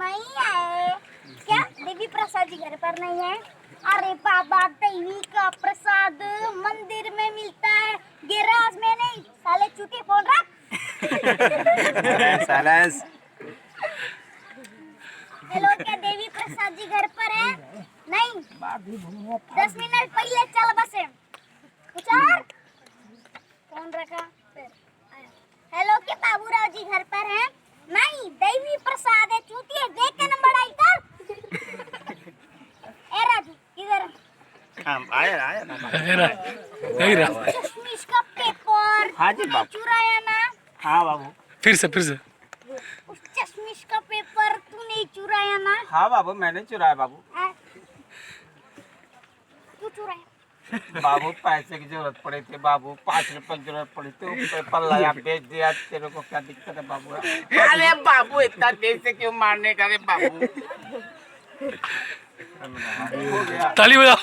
नहीं आए क्या? देवी प्रसाद जी घर पर नहीं है? अरे बाबा, देवी का प्रसाद मंदिर में मिलता है, गैराज में नहीं। साले चूती फोन रख। सालास हेलो, क्या देवी प्रसाद जी घर पर है? नहीं। 10 मिनट पहले चल बसे। कुछ और? फोन रखा फिर आया। हेलो, क्या बाबूराव जी घर पर हैं? नहीं, देवी प्रसाद है, चूती है, देख के नंबर आई कर। ए राजू, इधर आ। आया आया ना चश्मिश का पेपर हाँ जी, तूने बाबू। चुराया ना? हाँ बाबू। फिर से उस चश्मिश का पेपर तूने चुराया ना? हाँ बाबू, मैंने चुराया बाबू। हाँ। क्यों चुराया? बाबू पैसे की जरूरत पड़ी थी बाबू, 5 रुपए की जरूरत पड़ी थी, पेपर लाया बेच दिया। तेरे को क्या दिक्कत है बाबू? अरे बाबू, इतना देर से क्यों मारने का रे बाबू? हो गया। ताली बजाओ।